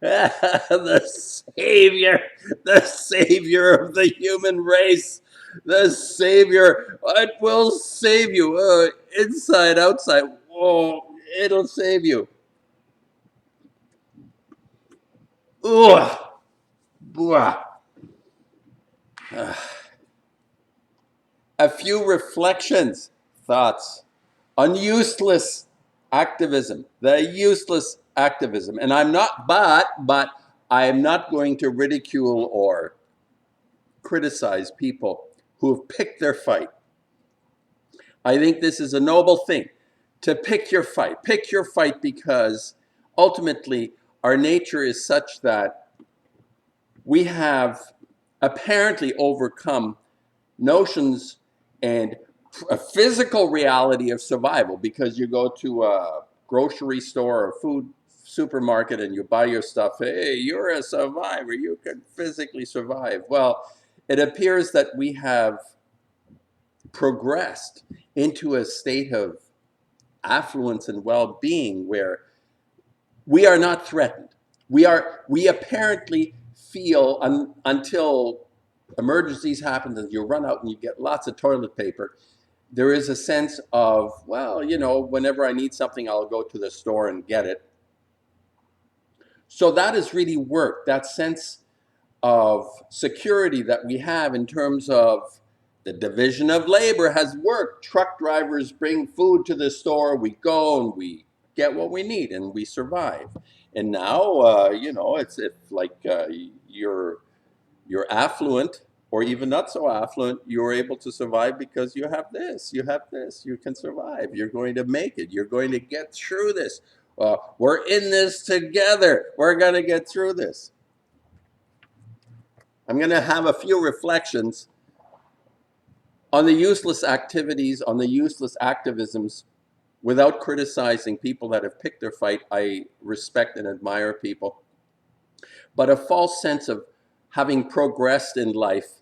The savior, the savior of the human race, the savior. It will save you, inside, outside. Whoa, it'll save you. Ugh. A few reflections, thoughts on useless activism, the useless activism. And I'm not, but I am not going to ridicule or criticize people who have picked their fight. I think this is a noble thing, to pick your fight. Pick your fight because ultimately our nature is such that we have apparently overcome notions and a physical reality of survival, because you go to a grocery store or food supermarket and you buy your stuff. Hey, you're a survivor. You can physically survive. Well, it appears that we have progressed into a state of affluence and well-being where we are not threatened. We apparently feel until emergencies happen and you run out and you get lots of toilet paper, there is a sense of, well, you know, whenever I need something, I'll go to the store and get it. So that has really worked. That sense of security that we have in terms of the division of labor has worked. Truck drivers bring food to the store, we go and we get what we need and we survive. And now, you know, it's like you're affluent or even not so affluent, you're able to survive because you have this, you can survive, you're going to make it, you're going to get through this. We're in this together, we're going to get through this. I'm going to have a few reflections on the useless activities, on the useless activisms, without criticizing people that have picked their fight. I respect and admire people. But a false sense of having progressed in life.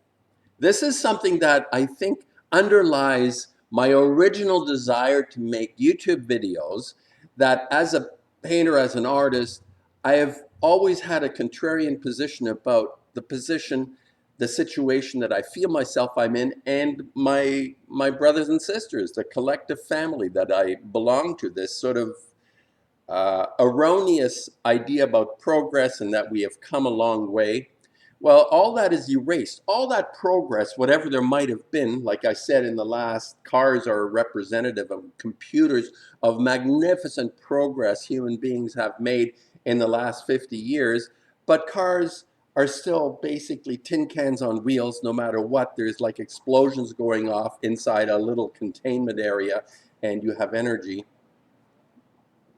This is something that I think underlies my original desire to make YouTube videos, that as a painter, as an artist, I have always had a contrarian position about the situation that I feel myself I'm in, and my brothers and sisters, the collective family that I belong to, this sort of erroneous idea about progress and that we have come a long way. Well, all that is erased. All that progress, whatever there might have been, like I said in the last, cars are representative of computers, of magnificent progress human beings have made in the last 50 years. But cars are still basically tin cans on wheels no matter what. There's like explosions going off inside a little containment area and you have energy.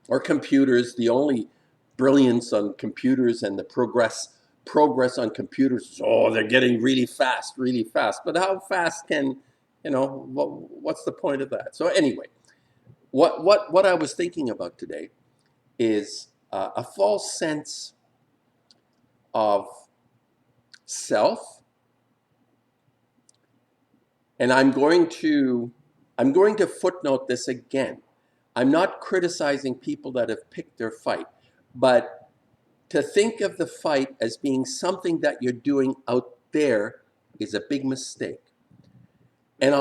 Or computers, the only brilliance on computers and the progress on computers is, oh, they're getting really fast, really fast. But how fast can, you know, what's the point of that? So anyway, what I was thinking about today is a false sense of self. And I'm going to footnote this again. I'm not criticizing people that have picked their fight, but to think of the fight as being something that you're doing out there is a big mistake. And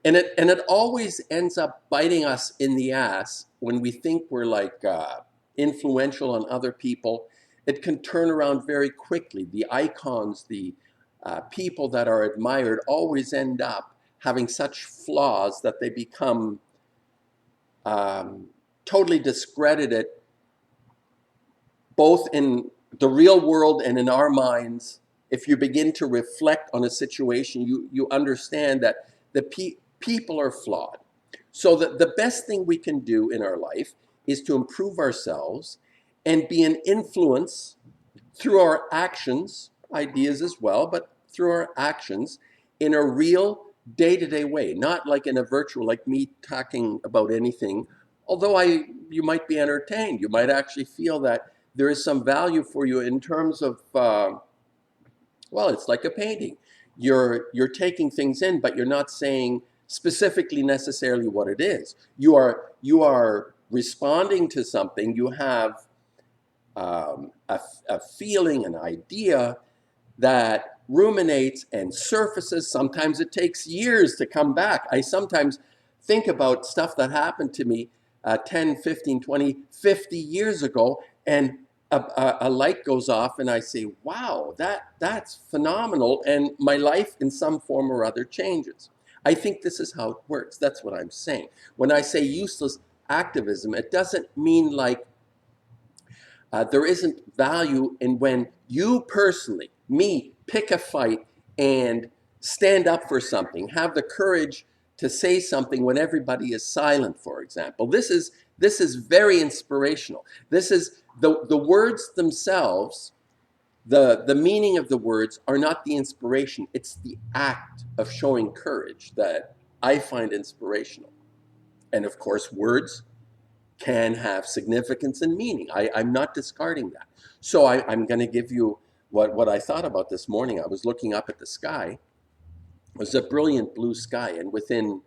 it always ends up biting us in the ass when we think we're like influential on other people. It can turn around very quickly. The icons, the people that are admired always end up having such flaws that they become totally discredited, both in the real world and in our minds. If you begin to reflect on a situation, you understand that the people are flawed. So the best thing we can do in our life is to improve ourselves and be an influence through our actions, ideas as well, but through our actions in a real day-to-day way, not like in a virtual, like me talking about anything. Although you might be entertained, you might actually feel that there is some value for you in terms of, well, it's like a painting. You're taking things in, but you're not saying specifically necessarily what it is. You are responding to something. You have a feeling, an idea that ruminates and surfaces. Sometimes it takes years to come back. I sometimes think about stuff that happened to me 10, 15, 20, 50 years ago, and a light goes off and I say, wow, that's phenomenal. And my life in some form or other changes. I think this is how it works. That's what I'm saying. When I say useless activism, it doesn't mean like there isn't value in when you personally, me, pick a fight and stand up for something, have the courage to say something when everybody is silent, for example. This is very inspirational. This is the words themselves, the meaning of the words are not the inspiration. It's the act of showing courage that I find inspirational. And of course, words can have significance and meaning. I'm not discarding that. So I'm going to give you what I thought about this morning. I was looking up at the sky. It was a brilliant blue sky, and within,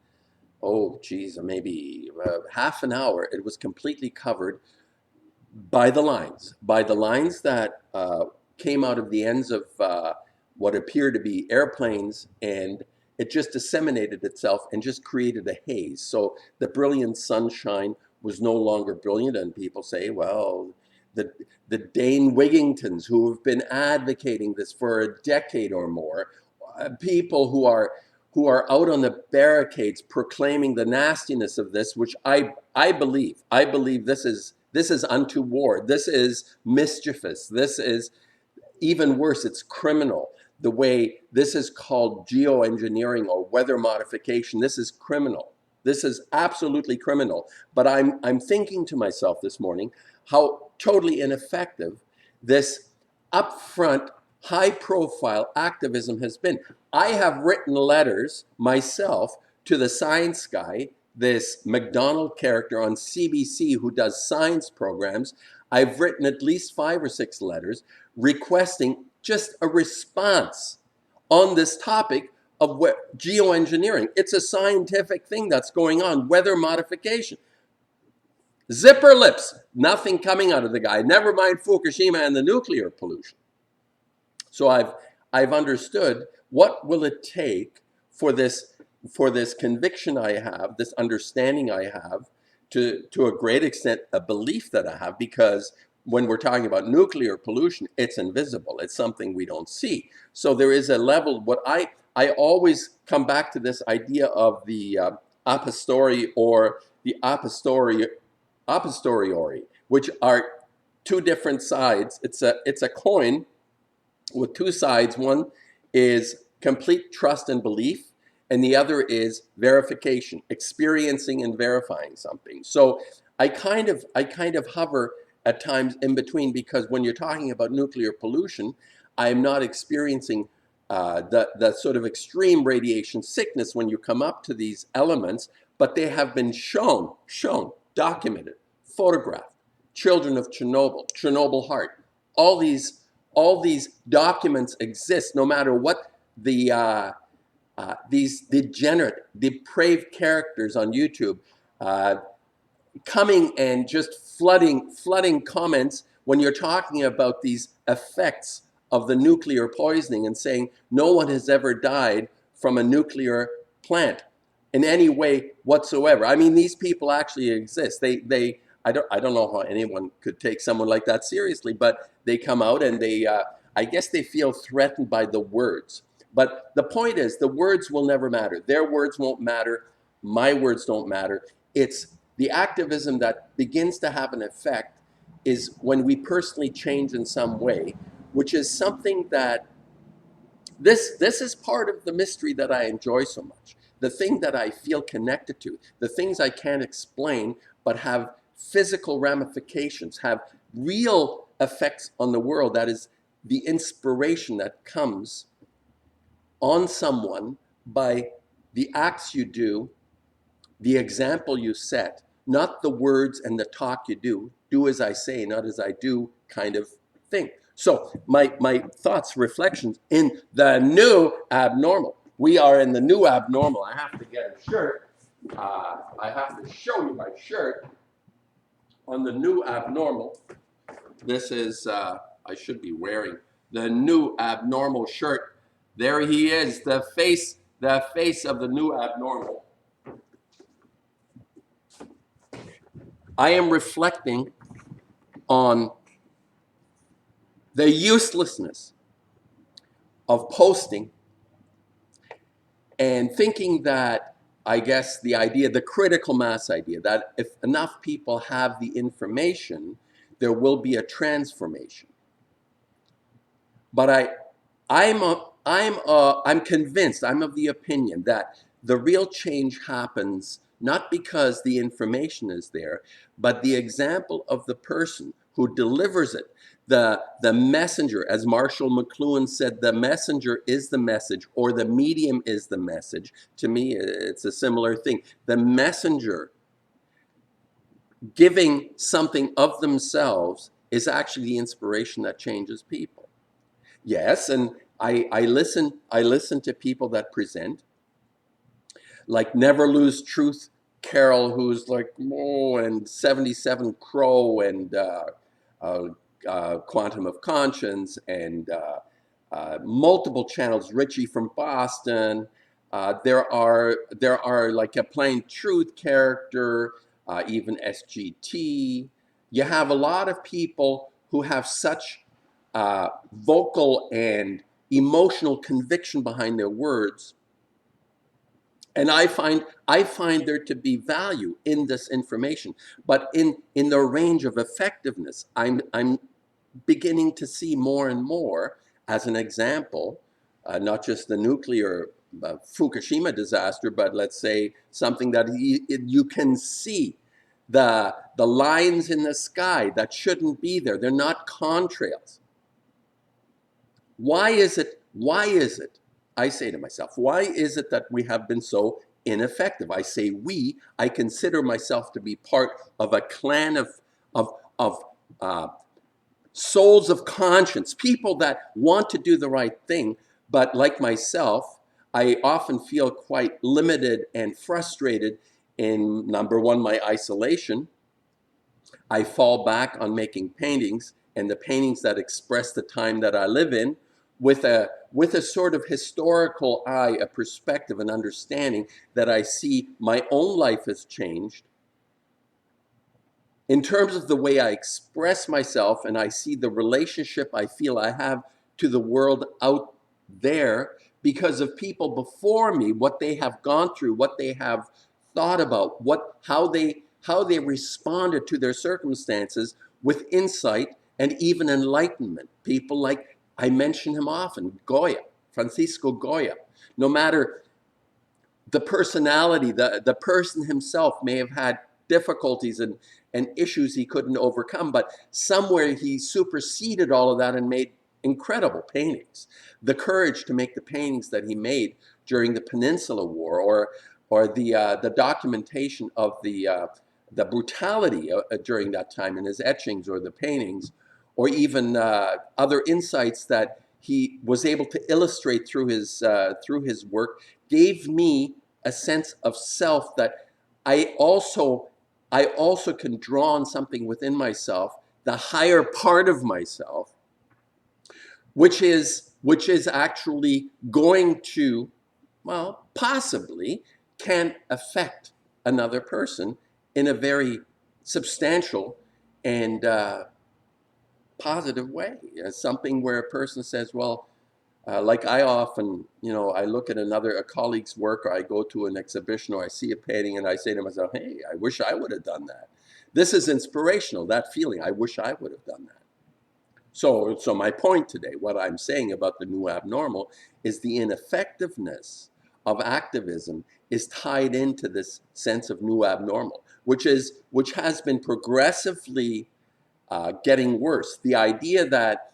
oh geez, maybe half an hour, it was completely covered by the lines that came out of the ends of what appear to be airplanes, and it just disseminated itself and just created a haze. So the brilliant sunshine was no longer brilliant, and people say, well, the Dane Wigingtons who have been advocating this for a decade or more, people who are out on the barricades proclaiming the nastiness of this, which I believe this is untoward. This is mischievous. This is even worse. It's criminal. The way this is called geoengineering or weather modification, this is criminal. This is absolutely criminal. But I'm thinking to myself this morning how totally ineffective this upfront, high-profile activism has been. I have written letters myself to the science guy, this McDonald character on CBC who does science programs. I've written at least 5 or 6 letters requesting just a response on this topic of geoengineering. It's a scientific thing that's going on, weather modification. Zipper lips, nothing coming out of the guy. Never mind Fukushima and the nuclear pollution. So I've understood what will it take for this conviction I have, this understanding I have, to a great extent a belief that I have, because when we're talking about nuclear pollution, it's invisible. It's something we don't see. So there is a level, what I always come back to this idea of the a posteriori or the a posteriori, which are two different sides. It's a coin with two sides. One is complete trust and belief, and the other is verification, experiencing and verifying something. So I kind of hover at times in between, because when you're talking about nuclear pollution, I'm not experiencing the sort of extreme radiation sickness when you come up to these elements, but they have been shown, documented, photographed. Children of Chernobyl, Chernobyl heart, all these documents exist, no matter what these degenerate, depraved characters on YouTube coming and just flooding comments when you're talking about these effects of the nuclear poisoning and saying no one has ever died from a nuclear plant in any way whatsoever. I mean, these people actually exist. I don't know how anyone could take someone like that seriously, but they come out and I guess they feel threatened by the words. But the point is, the words will never matter. Their words won't matter. My words don't matter. It's the activism that begins to have an effect is when we personally change in some way, which is something that this is part of the mystery that I enjoy so much. the thing that I feel connected to, the things I can't explain, but have physical ramifications, have real effects on the world. That is the inspiration that comes on someone by the acts you do, the example you set, not the words and the talk you do as I say, not as I do kind of thing. So my thoughts, reflections in the new abnormal. We are in the new abnormal. I have to get a shirt. I have to show you my shirt on the new abnormal. This is, I should be wearing the new abnormal shirt. There he is, the face of the new abnormal. I am reflecting on the uselessness of posting and thinking that, I guess, the idea, the critical mass idea, that if enough people have the information, there will be a transformation. But I'm convinced, I'm of the opinion that the real change happens not because the information is there, but the example of the person who delivers it. The messenger, as Marshall McLuhan said, the messenger is the message, or the medium is the message. To me, it's a similar thing. The messenger giving something of themselves is actually the inspiration that changes people. Yes, and I listen to people that present, like Never Lose Truth Carol, who's like, oh, and 77 Crow, and Quantum of Conscience, and multiple channels, Richie from Boston. There are like a Plain Truth character, even SGT. You have a lot of people who have such vocal and emotional conviction behind their words. And I find there to be value in this information, but in the range of effectiveness, I'm beginning to see more and more, as an example, not just the nuclear Fukushima disaster, but let's say something that you can see the lines in the sky that shouldn't be there. They're not contrails. Why is it, I say to myself, why is it that we have been so ineffective? I say we, I consider myself to be part of a clan of souls of conscience, people that want to do the right thing, but like myself, I often feel quite limited and frustrated in, number one, my isolation. I fall back on making paintings, and the paintings that express the time that I live in, with a sort of historical eye, a perspective, an understanding that I see my own life has changed in terms of the way I express myself, and I see the relationship I feel I have to the world out there because of people before me, what they have gone through, what they have thought about, how they responded to their circumstances with insight and even enlightenment. People like, I mention him often, Goya, Francisco Goya. No matter the personality, the person himself may have had difficulties and issues he couldn't overcome, but somewhere he superseded all of that and made incredible paintings. The courage to make the paintings that he made during the Peninsula War, or the documentation of the brutality during that time in his etchings or the paintings, or even other insights that he was able to illustrate through his work, gave me a sense of self that I also can draw on something within myself, the higher part of myself, which is actually going to, well, possibly can affect another person in a very substantial and positive way. Something where a person says, well, like I often, I look at a colleague's work, or I go to an exhibition, or I see a painting, and I say to myself, hey, I wish I would have done that. This is inspirational, that feeling. I wish I would have done that. So my point today, what I'm saying about the new abnormal, is the ineffectiveness of activism is tied into this sense of new abnormal, which has been progressively getting worse. The idea that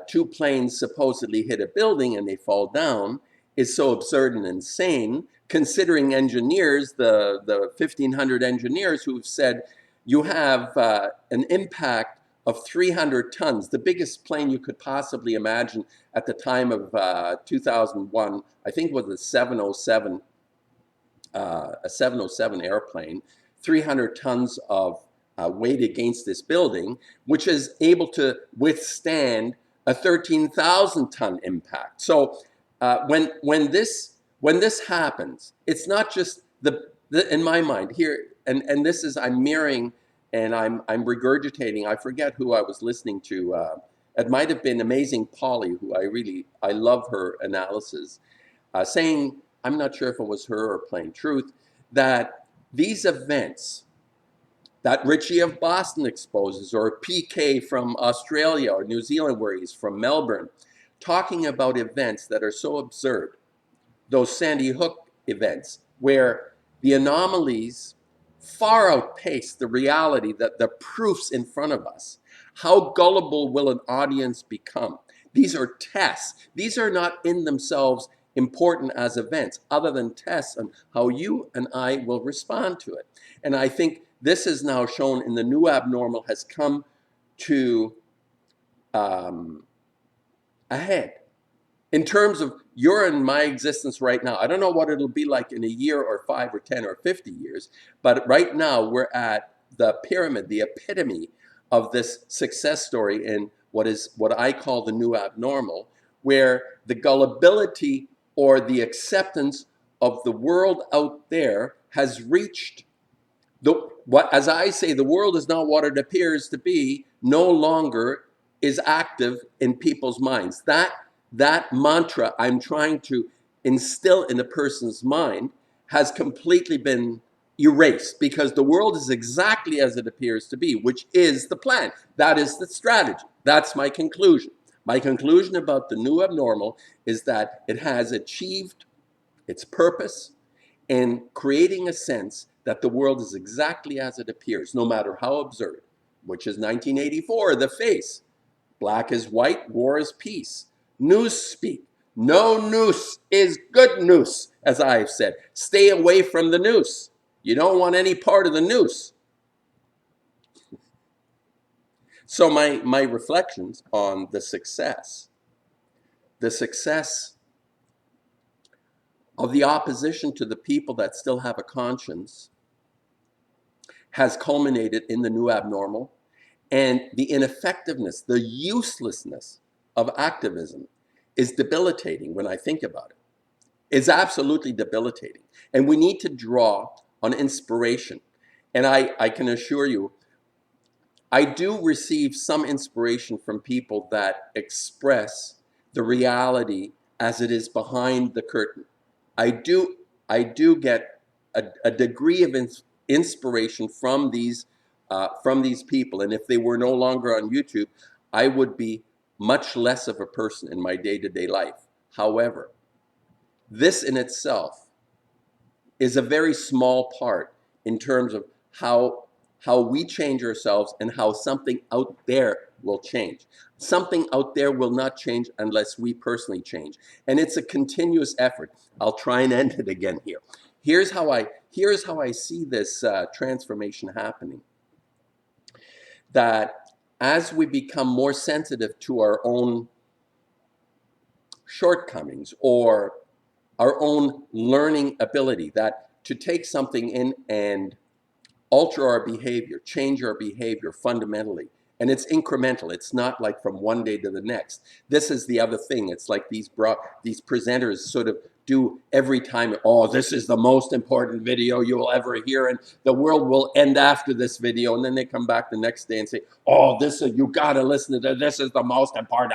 two planes supposedly hit a building and they fall down is so absurd and insane, considering engineers, the 1,500 engineers who've said you have an impact of 300 tons, the biggest plane you could possibly imagine at the time of 2001, I think was a 707 airplane, 300 tons of weight against this building, which is able to withstand a 13,000 ton impact. So when this happens, it's not just in my mind here, and this is, I'm mirroring and I'm regurgitating. I forget who I was listening to. It might have been Amazing Polly, who I love her analysis, saying, I'm not sure if it was her or Plain Truth, that these events that Richie of Boston exposes, or PK from Australia or New Zealand, where he's from Melbourne, talking about events that are so absurd, those Sandy Hook events, where the anomalies far outpace the reality, that the proofs in front of us. How gullible will an audience become? These are tests. These are not in themselves important as events, other than tests on how you and I will respond to it. And I think this is now shown in the new abnormal has come to a head. In terms of your and my existence right now, I don't know what it'll be like in a year or 5 or 10 or 50 years, but right now we're at the pyramid, the epitome of this success story in what I call the new abnormal, where the gullibility or the acceptance of the world out there has reached as I say, the world is not what it appears to be, no longer is active in people's minds. That mantra I'm trying to instill in a person's mind has completely been erased, because the world is exactly as it appears to be, which is the plan. That is the strategy. That's my conclusion. My conclusion about the new abnormal is that it has achieved its purpose in creating a sense that the world is exactly as it appears, no matter how absurd, which is 1984, the face. Black is white, war is peace. News speak. No noose is good news, as I've said. Stay away from the noose. You don't want any part of the noose. So my reflections on the success of the opposition to the people that still have a conscience has culminated in the new abnormal, and the ineffectiveness, the uselessness of activism is debilitating when I think about it. It's absolutely debilitating. And we need to draw on inspiration. And I can assure you, I do receive some inspiration from people that express the reality as it is behind the curtain. I do get a degree of inspiration from these people, and if they were no longer on YouTube, I would be much less of a person in my day-to-day life. However, this in itself is a very small part in terms of how we change ourselves and how something out there will change. Something out there will not change unless we personally change. And it's a continuous effort. I'll try and end it again here. Here's how I see this transformation happening. That as we become more sensitive to our own shortcomings or our own learning ability, that to take something in and alter our behavior, change our behavior fundamentally. And it's incremental. It's not like from one day to the next. This is the other thing. It's like these presenters sort of do every time, oh, this is the most important video you will ever hear, and the world will end after this video. And then they come back the next day and say, oh, you gotta listen to this. This is the most important.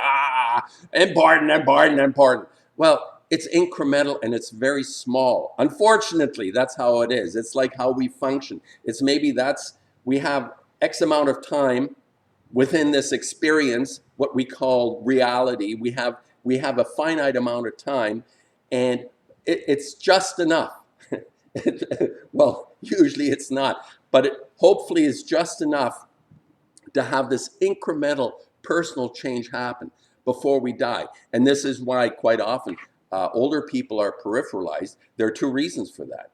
Important. Well, it's incremental and it's very small. Unfortunately, that's how it is. It's like how we function. It's maybe we have X amount of time within this experience, what we call reality. We have a finite amount of time, and it's just enough. Well, usually it's not, but it hopefully is just enough to have this incremental personal change happen before we die. And this is why quite often older people are peripheralized. There are two reasons for that.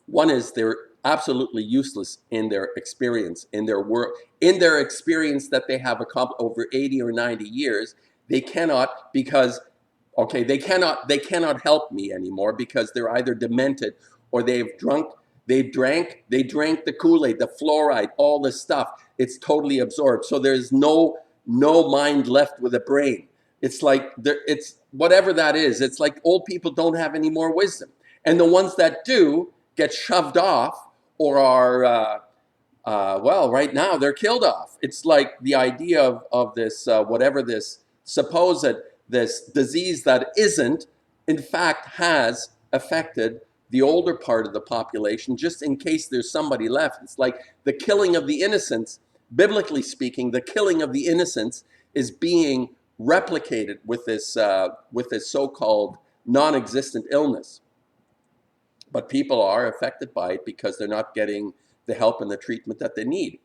One is they're absolutely useless in their experience, in their work, in their experience that they have accomplished over 80 or 90 years. They cannot, because okay, they cannot help me anymore because they're either demented or they drank the Kool-Aid, the fluoride, all this stuff. It's totally absorbed. So there's no mind left with a brain. It's like it's whatever that is. It's like old people don't have any more wisdom, and the ones that do get shoved off or are well, right now they're killed off. It's like the idea of this whatever this supposed this disease that isn't, in fact, has affected the older part of the population, just in case there's somebody left. It's like the killing of the innocents, biblically speaking, the killing of the innocents is being replicated with this so-called non-existent illness. But people are affected by it because they're not getting the help and the treatment that they need,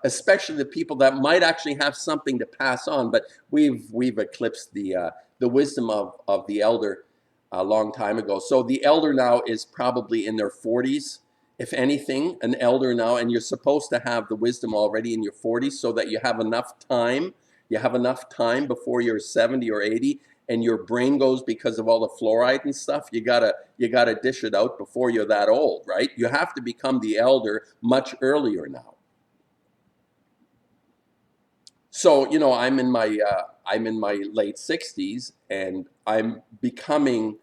especially the people that might actually have something to pass on. But we've eclipsed the wisdom of the elder a long time ago. So the elder now is probably in their 40s, if anything, an elder now, and you're supposed to have the wisdom already in your 40s so that you have enough time. You have enough time before you're 70 or 80 and your brain goes because of all the fluoride and stuff. You gotta dish it out before you're that old, right? You have to become the elder much earlier now. So I'm in my late 60s, and I'm becoming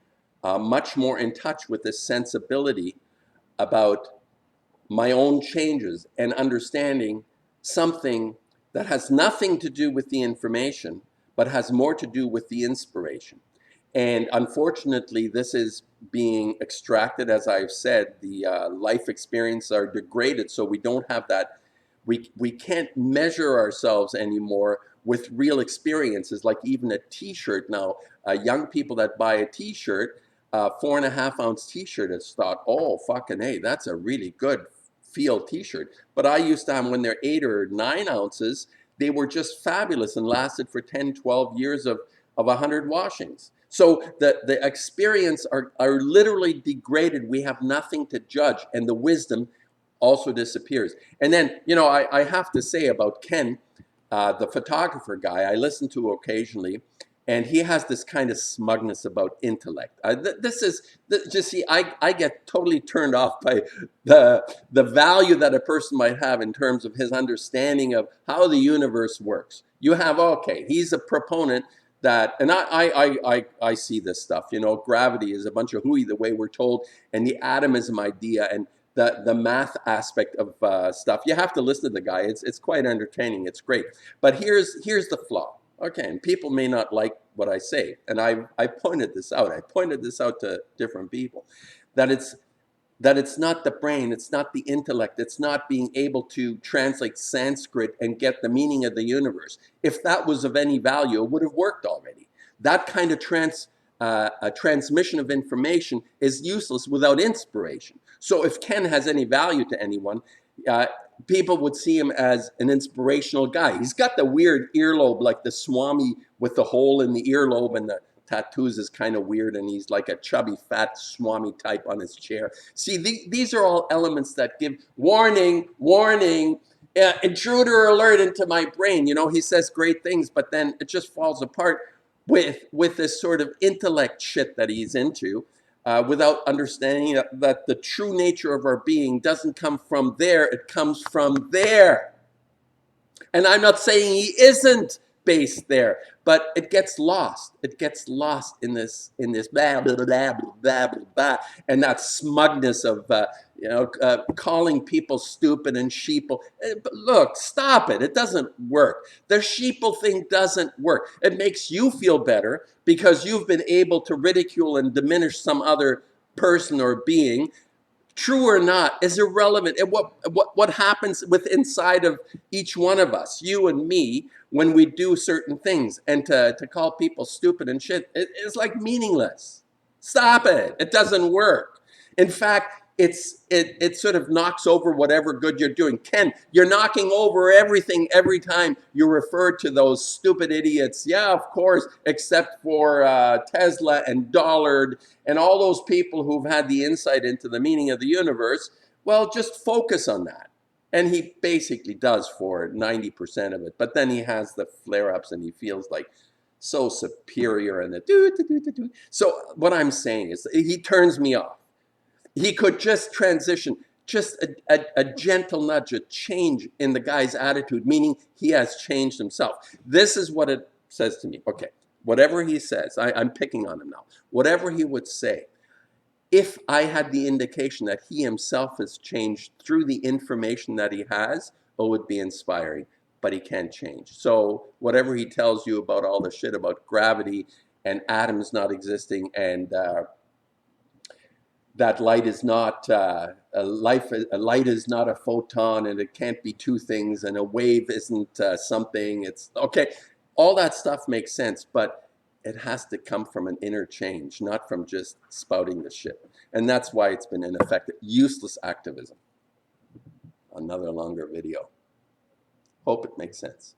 much more in touch with this sensibility about my own changes and understanding something that has nothing to do with the information, but has more to do with the inspiration. And unfortunately, this is being extracted, as I've said, the life experiences are degraded, so we don't have that, we can't measure ourselves anymore with real experiences, like even a t-shirt now. Young people that buy a t-shirt, 4.5-ounce t-shirt, has thought, oh, fucking hey, that's a really good feel t-shirt. But I used to have, when they're 8 or 9 ounces, they were just fabulous and lasted for 10, 12 years of 100 washings. So the experience are literally degraded. We have nothing to judge, and the wisdom also disappears. And then, I have to say about Ken, the photographer guy, I listen to occasionally, and he has this kind of smugness about intellect. Just see, I get totally turned off by the value that a person might have in terms of his understanding of how the universe works. You have, okay, he's a proponent that, and I see this stuff, gravity is a bunch of hooey the way we're told, and the atomism idea, and the math aspect of stuff. You have to listen to the guy. It's quite entertaining. It's great. But here's the flaw. Okay, and people may not like what I say, and I pointed this out. I pointed this out to different people, that it's not the brain, it's not the intellect, it's not being able to translate Sanskrit and get the meaning of the universe. If that was of any value, it would have worked already. That kind of transmission of information is useless without inspiration. So if Ken has any value to anyone, people would see him as an inspirational guy. He's got the weird earlobe, like the Swami with the hole in the earlobe, and the tattoos is kind of weird, and he's like a chubby, fat Swami type on his chair. See, these are all elements that give warning, intruder alert into my brain. He says great things, but then it just falls apart with this sort of intellect shit that he's into. Without understanding that the true nature of our being doesn't come from there, it comes from there. And I'm not saying he isn't based there, but it gets lost. It gets lost in this blah, blah, blah, blah, blah, blah, blah, and that smugness of calling people stupid and sheeple. But look, stop it. It doesn't work. The sheeple thing doesn't work. It makes you feel better because you've been able to ridicule and diminish some other person or being. True or not is irrelevant. And what happens with inside of each one of us, you and me, when we do certain things, and to call people stupid and shit, it's like meaningless. Stop it. It doesn't work. In fact, it sort of knocks over whatever good you're doing. Ken, you're knocking over everything every time you refer to those stupid idiots. Yeah, of course, except for Tesla and Dollard and all those people who've had the insight into the meaning of the universe. Well, just focus on that. And he basically does for 90% of it. But then he has the flare-ups and he feels like so superior and the do. So what I'm saying is he turns me off. He could just transition, just a gentle nudge, a change in the guy's attitude, meaning he has changed himself. This is what it says to me. Okay, whatever he says, I'm picking on him now. Whatever he would say, if I had the indication that he himself has changed through the information that he has, it would be inspiring. But he can't change. So whatever he tells you about all the shit about gravity and atoms not existing and that light is not a light is not a photon and it can't be two things and a wave isn't something. It's okay. All that stuff makes sense, but it has to come from an inner change, not from just spouting the shit. And that's why it's been ineffective, useless activism. Another longer video. Hope it makes sense.